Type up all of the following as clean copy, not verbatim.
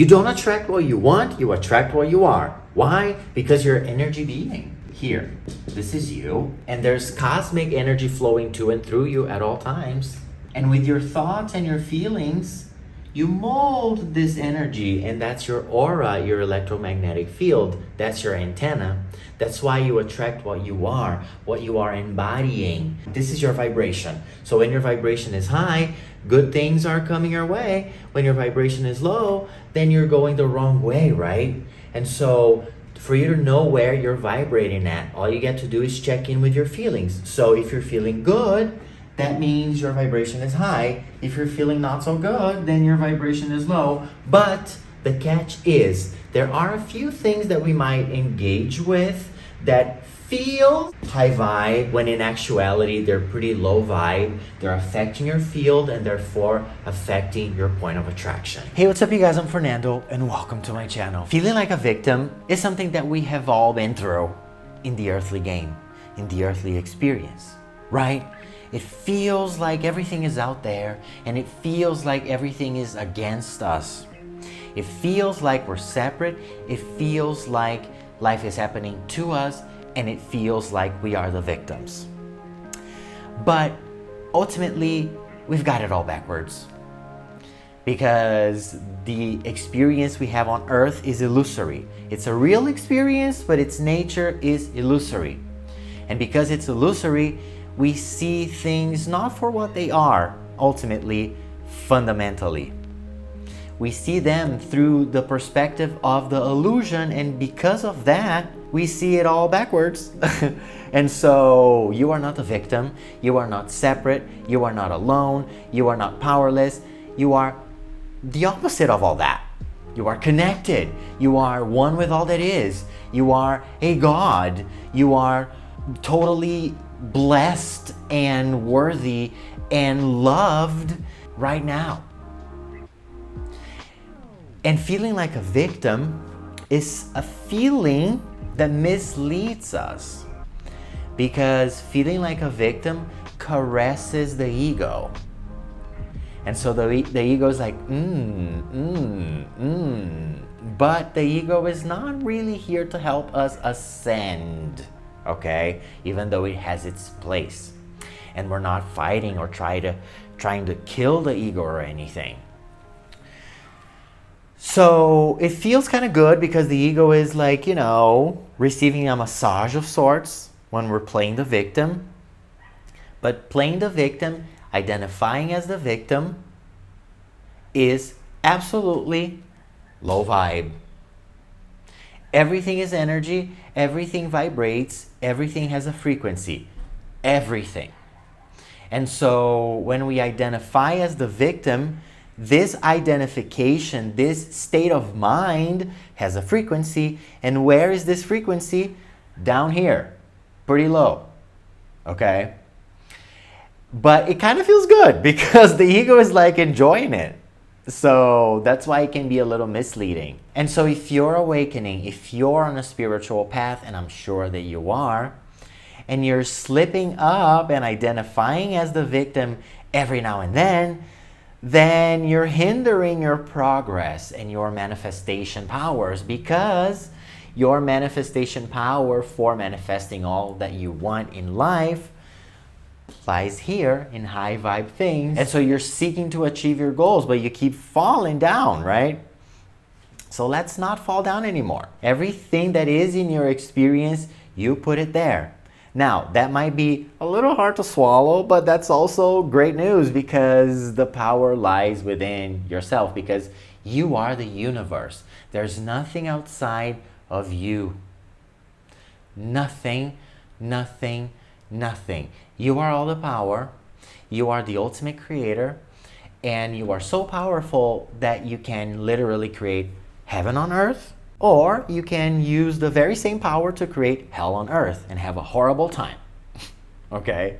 You don't attract what you want, you attract what you are. Why? Because you're an energy being. Here, this is you, and there's cosmic energy flowing to and through you at all times. And with your thoughts and your feelings, you mold this energy, and that's your aura, your electromagnetic field. That's your antenna. That's why you attract what you are embodying. This is your vibration. So when your vibration is high, good things are coming your way. When your vibration is low, then you're going the wrong way, right? And so for you to know where you're vibrating at, all you get to do is check in with your feelings. So if you're feeling good, that means your vibration is high. If you're feeling not so good, then your vibration is low. But the catch is, there are a few things that we might engage with that feel high vibe, when in actuality, they're pretty low vibe. They're affecting your field and therefore affecting your point of attraction. Hey, what's up you guys? I'm Fernando and welcome to my channel. Feeling like a victim is something that we have all been through in the earthly game, in the earthly experience, right? It feels like everything is out there and it feels like everything is against us. It feels like we're separate. It feels like life is happening to us and it feels like we are the victims. But ultimately, we've got it all backwards. Because the experience we have on earth is illusory. It's a real experience, but its nature is illusory. And because it's illusory, we see things not for what they are, ultimately, fundamentally. We see them through the perspective of the illusion, and because of that, we see it all backwards. And so you are not the victim, you are not separate, you are not alone, you are not powerless, you are the opposite of all that. You are connected, you are one with all that is, you are a God, you are totally blessed and worthy and loved right now. And feeling like a victim is a feeling that misleads us, because feeling like a victim caresses the ego. And so the ego is like, but the ego is not really here to help us ascend, okay? Even though it has its place. And we're not fighting or trying to kill the ego or anything. So it feels kind of good because the ego is like, receiving a massage of sorts when we're playing the victim. But playing the victim, identifying as the victim, is absolutely low vibe. Everything is energy, everything vibrates, everything has a frequency, everything. And so when we identify as the victim, this identification, this state of mind has a frequency. And where is this frequency? Down here, pretty low, okay? But it kind of feels good because the ego is like enjoying it. So that's why it can be a little misleading. And so if you're awakening, if you're on a spiritual path, and I'm sure that you are, and you're slipping up and identifying as the victim every now and then you're hindering your progress and your manifestation powers, because your manifestation power for manifesting all that you want in life lies here in high vibe things. And so you're seeking to achieve your goals, but you keep falling down, right? So let's not fall down anymore. Everything that is in your experience, you put it there. Now, that might be a little hard to swallow, but that's also great news, because the power lies within yourself, because you are the universe. There's nothing outside of you. Nothing, nothing, nothing. You are all the power. You are the ultimate creator, and you are so powerful that you can literally create heaven on earth. Or you can use the very same power to create hell on earth and have a horrible time. Okay?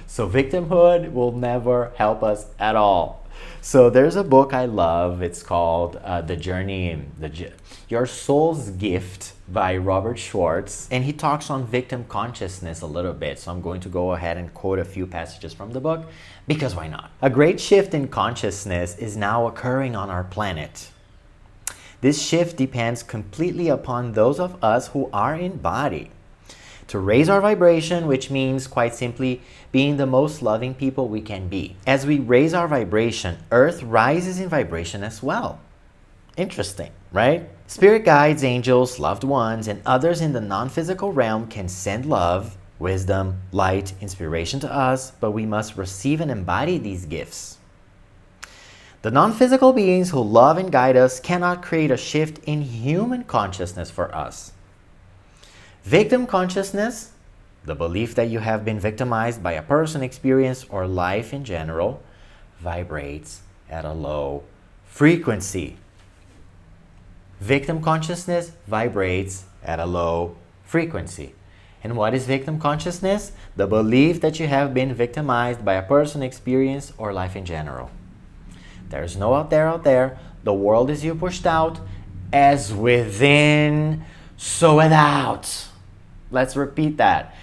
So victimhood will never help us at all. So there's a book I love. It's called Your Soul's Gift by Robert Schwartz. And he talks on victim consciousness a little bit. So I'm going to go ahead and quote a few passages from the book, because why not? A great shift in consciousness is now occurring on our planet. This shift depends completely upon those of us who are in body. To raise our vibration, which means quite simply being the most loving people we can be. As we raise our vibration, Earth rises in vibration as well. Interesting, right? Spirit guides, angels, loved ones, and others in the non-physical realm can send love, wisdom, light, inspiration to us, but we must receive and embody these gifts. The non-physical beings who love and guide us cannot create a shift in human consciousness for us. Victim consciousness, the belief that you have been victimized by a person, experience, or life in general, vibrates at a low frequency. Victim consciousness vibrates at a low frequency. And what is victim consciousness? The belief that you have been victimized by a person, experience, or life in general. There's no out there. The world is you pushed out. As within, so without. Let's repeat that.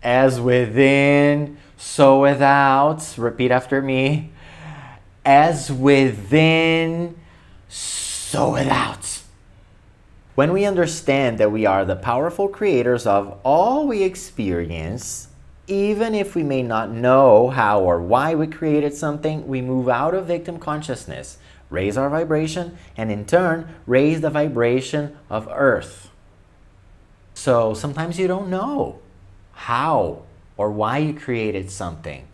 As within, so without. Repeat after me. As within, so without. When we understand that we are the powerful creators of all we experience, even if we may not know how or why we created something, we move out of victim consciousness, raise our vibration, and in turn, raise the vibration of Earth. So sometimes you don't know how or why you created something.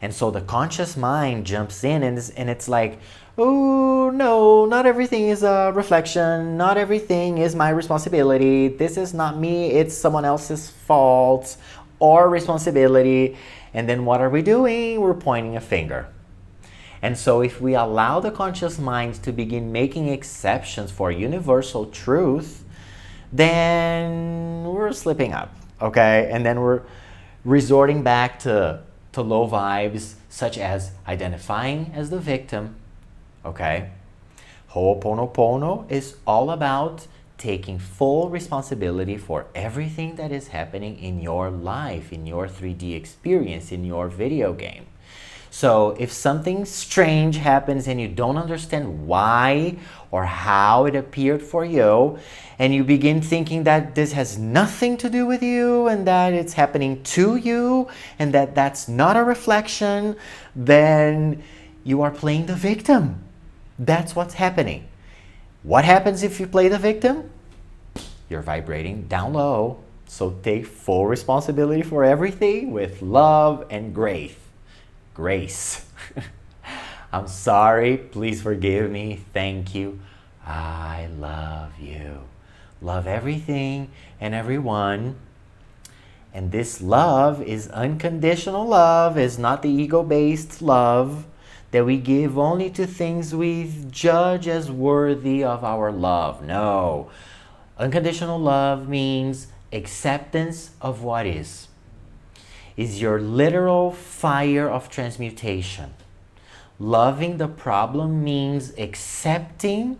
And so the conscious mind jumps in and it's like, oh no, not everything is a reflection. Not everything is my responsibility. This is not me. It's someone else's fault or responsibility. And then what are we doing? We're pointing a finger. And so if we allow the conscious mind to begin making exceptions for universal truth, then we're slipping up, okay? And then we're resorting back to low vibes, such as identifying as the victim, okay? Ho'oponopono is all about taking full responsibility for everything that is happening in your life, in your 3D experience, in your video game. So if something strange happens and you don't understand why or how it appeared for you, and you begin thinking that this has nothing to do with you and that it's happening to you and that that's not a reflection, then you are playing the victim. That's what's happening. What happens if you play the victim? You're vibrating down low. So take full responsibility for everything with love and grace. I'm sorry. Please forgive me. Thank you. I love you. Love everything and everyone. And this love is unconditional love. Is not the ego-based love that we give only to things we judge as worthy of our love. No. Unconditional love means acceptance of what is your literal fire of transmutation. Loving the problem means accepting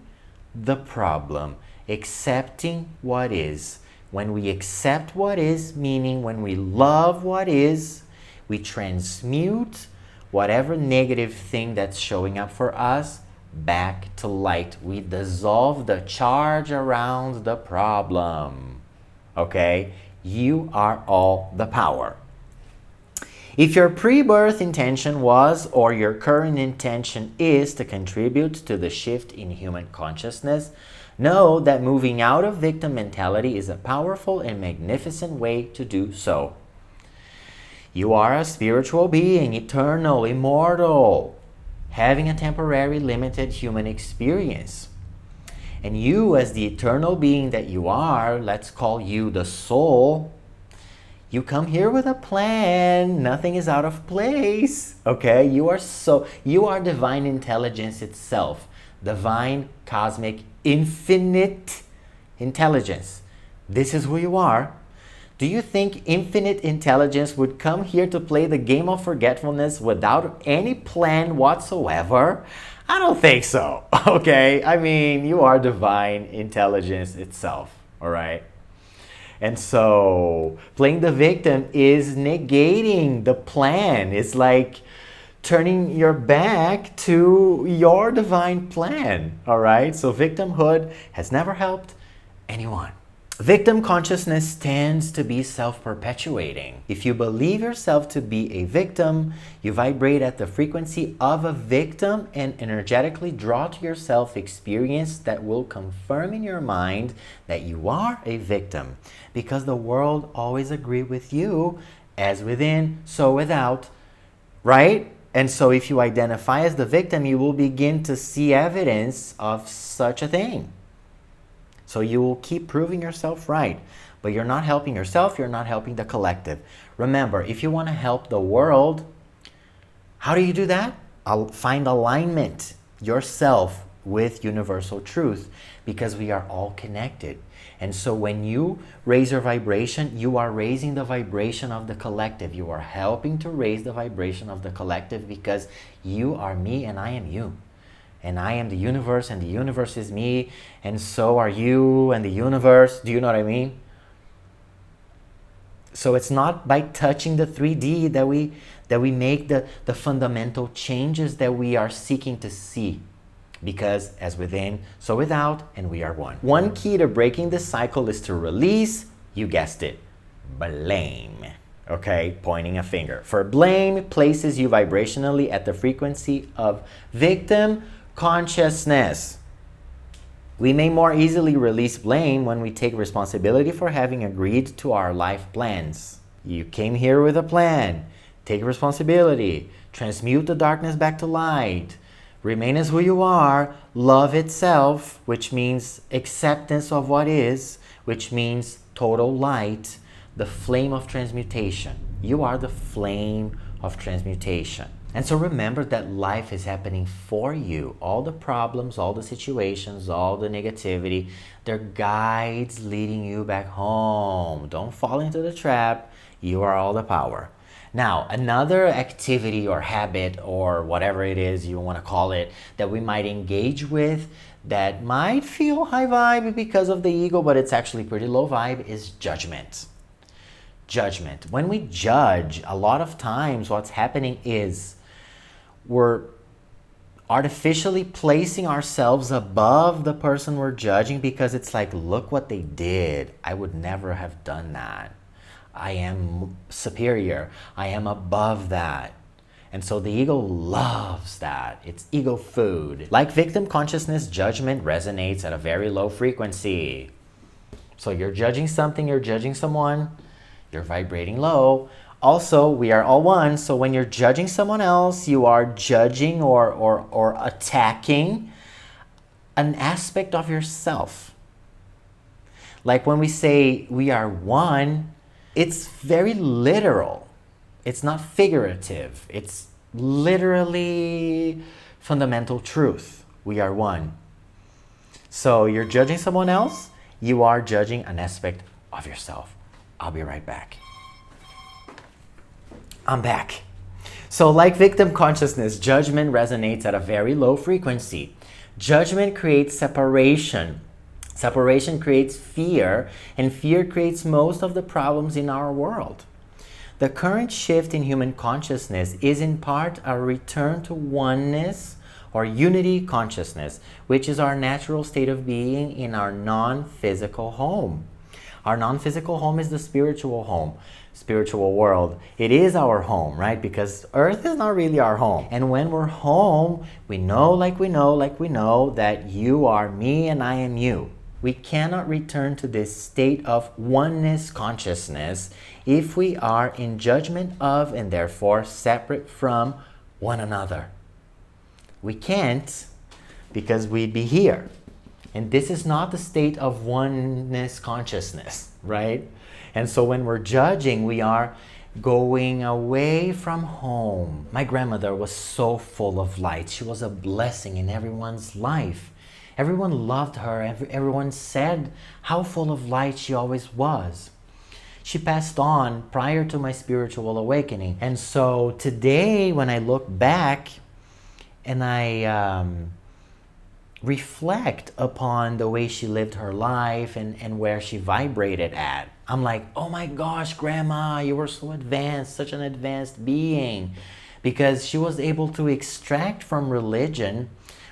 the problem, accepting what is. When we accept what is, meaning when we love what is, we transmute whatever negative thing that's showing up for us back to light. We dissolve the charge around the problem. Okay? You are all the power. If your pre-birth intention was, or your current intention is, to contribute to the shift in human consciousness, know that moving out of victim mentality is a powerful and magnificent way to do so. You are a spiritual being, eternal, immortal, having a temporary, limited human experience. And you, as the eternal being that you are, let's call you the soul, you come here with a plan. Nothing is out of place. Okay? You are divine intelligence itself. Divine, cosmic, infinite intelligence. This is who you are. Do you think infinite intelligence would come here to play the game of forgetfulness without any plan whatsoever? I don't think so. Okay? I mean, you are divine intelligence itself. All right? And so playing the victim is negating the plan. It's like turning your back to your divine plan, all right? So victimhood has never helped anyone. Victim consciousness tends to be self-perpetuating. If you believe yourself to be a victim, you vibrate at the frequency of a victim and energetically draw to yourself experience that will confirm in your mind that you are a victim, because the world always agrees with you, as within, so without, right? And so if you identify as the victim, you will begin to see evidence of such a thing. So you will keep proving yourself right, but you're not helping yourself, you're not helping the collective. Remember, if you want to help the world, how do you do that? I'll find alignment yourself with universal truth, because we are all connected. And so when you raise your vibration, you are raising the vibration of the collective. You are helping to raise the vibration of the collective, because you are me and I am you. And I am the universe and the universe is me, and so are you and the universe. Do you know what I mean? So it's not by touching the 3D that we make the fundamental changes that we are seeking to see. Because as within, so without, and we are one. One key to breaking this cycle is to release, you guessed it, blame. Okay, pointing a finger. For blame places you vibrationally at the frequency of victim consciousness. We may more easily release blame when we take responsibility for having agreed to our life plans. You came here with a plan. Take responsibility. Transmute the darkness back to light. Remain as who you are. Love itself, which means acceptance of what is, which means total light. The flame of transmutation. You are the flame of transmutation. And so remember that life is happening for you. All the problems, all the situations, all the negativity, they're guides leading you back home. Don't fall into the trap. You are all the power. Now, another activity or habit or whatever it is you want to call it that we might engage with that might feel high vibe because of the ego, but it's actually pretty low vibe, is judgment. Judgment. When we judge, a lot of times what's happening is we're artificially placing ourselves above the person we're judging, because it's like, look what they did. I would never have done that. I am superior. I am above that. And so the ego loves that. It's ego food. Like victim consciousness, judgment resonates at a very low frequency. So you're judging something, you're judging someone, you're vibrating low. Also, we are all one, so when you're judging someone else, you are judging or attacking an aspect of yourself. Like when we say we are one, it's very literal. It's not figurative. It's literally fundamental truth. We are one. So you're judging someone else, you are judging an aspect of yourself. I'll be right back. I'm back. So like victim consciousness, judgment resonates at a very low frequency. Judgment creates separation. Separation creates fear, and fear creates most of the problems in our world. The current shift in human consciousness is in part a return to oneness or unity consciousness, which is our natural state of being in our non-physical home. Our non-physical home is the spiritual home, spiritual world. It is our home, right? Because Earth is not really our home. And when we're home, we know that you are me and I am you. We cannot return to this state of oneness consciousness if we are in judgment of and therefore separate from one another. We can't, because we'd be here. And this is not the state of oneness consciousness, right? And so when we're judging, we are going away from home. My grandmother was so full of light. She was a blessing in everyone's life. Everyone loved her. Everyone said how full of light she always was. She passed on prior to my spiritual awakening. And so today, when I look back and I reflect upon the way she lived her life and where she vibrated at, I'm like, oh my gosh, Grandma, you were so advanced, such an advanced being. because she was able to extract from religion,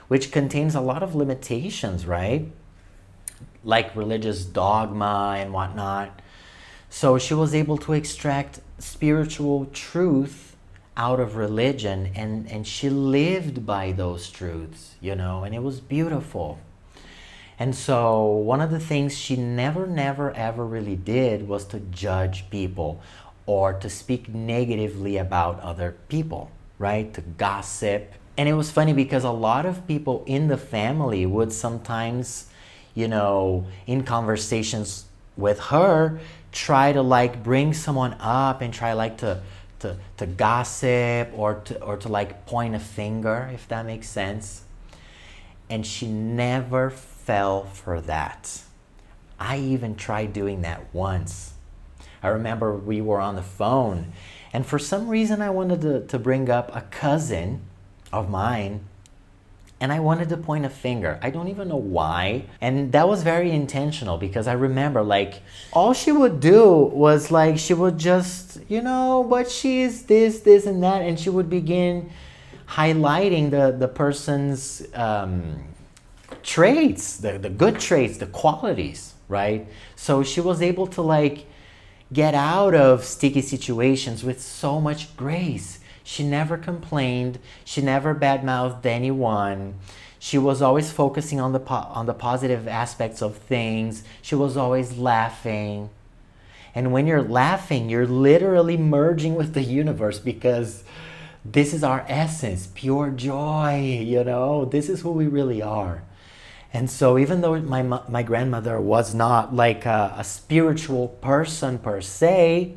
which contains a lot of limitations, right? Like religious dogma and whatnot. So she was able to extract spiritual truth out of religion, and she lived by those truths, you know, and it was beautiful. And so one of the things she never, ever really did was to judge people or to speak negatively about other people, right? To gossip. And it was funny because a lot of people in the family would sometimes, you know, in conversations with her, try to like bring someone up and try like to gossip or to like point a finger, if that makes sense. And she never fell for that. I even tried doing that once. I remember we were on the phone, and for some reason I wanted to bring up a cousin of mine, and I wanted to point a finger. I don't even know why. And that was very intentional because I remember like all she would do was like she would just, you know, but she's this and that, and she would begin highlighting the person's traits, the good traits, the qualities, right? So she was able to like get out of sticky situations with so much grace. She never complained. She never badmouthed anyone. She was always focusing on the positive aspects of things. She was always laughing. And when you're laughing, you're literally merging with the universe, because this is our essence, pure joy, you know? This is who we really are. And so even though my grandmother was not like a spiritual person per se,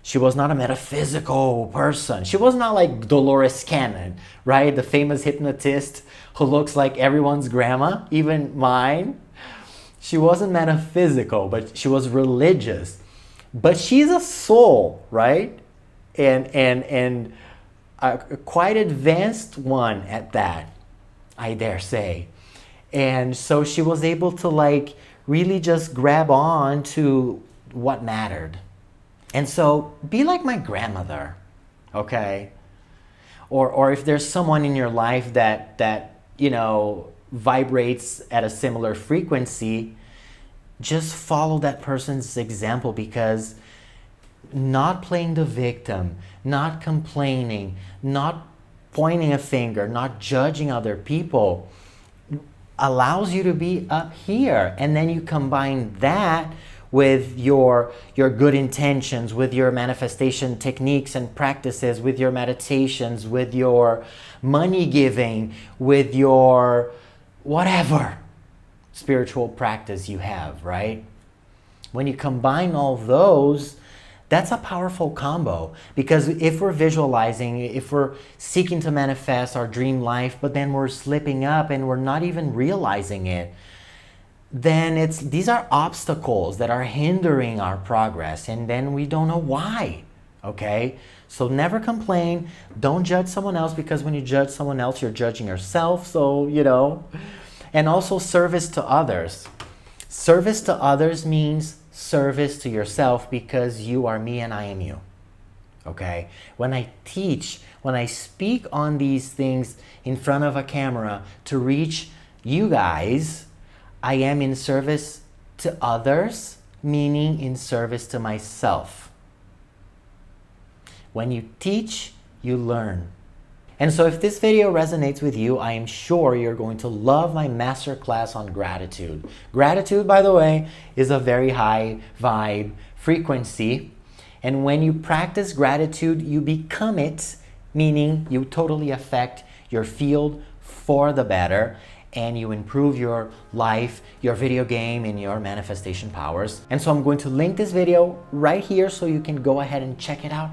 she was not a metaphysical person. She was not like Dolores Cannon, right? The famous hypnotist who looks like everyone's grandma, even mine. She wasn't metaphysical, but she was religious. But she's a soul, right? And a quite advanced one at that, I dare say. And so she was able to like really just grab on to what mattered. And so be like my grandmother, okay? Or if there's someone in your life that you know vibrates at a similar frequency, just follow that person's example, because not playing the victim, not complaining, not pointing a finger, not judging other people allows you to be up here. And then you combine that with your good intentions, with your manifestation techniques and practices, with your meditations, with your money giving, with your whatever spiritual practice you have, right? When you combine all those, that's a powerful combo. Because if we're visualizing, if we're seeking to manifest our dream life, but then we're slipping up and we're not even realizing it, then these are obstacles that are hindering our progress, and then we don't know why, okay? So never complain. Don't judge someone else, because when you judge someone else, you're judging yourself. So, you know, and also service to others. Service to others means service to yourself, because you are me and I am you, okay? When I teach, when I speak on these things in front of a camera to reach you guys, I am in service to others, meaning in service to myself. When you teach, you learn. And so if this video resonates with you, I am sure you're going to love my masterclass on gratitude. Gratitude, by the way, is a very high vibe frequency. And when you practice gratitude, you become it, meaning you totally affect your field for the better, and you improve your life, your video game, and your manifestation powers. And so I'm going to link this video right here so you can go ahead and check it out.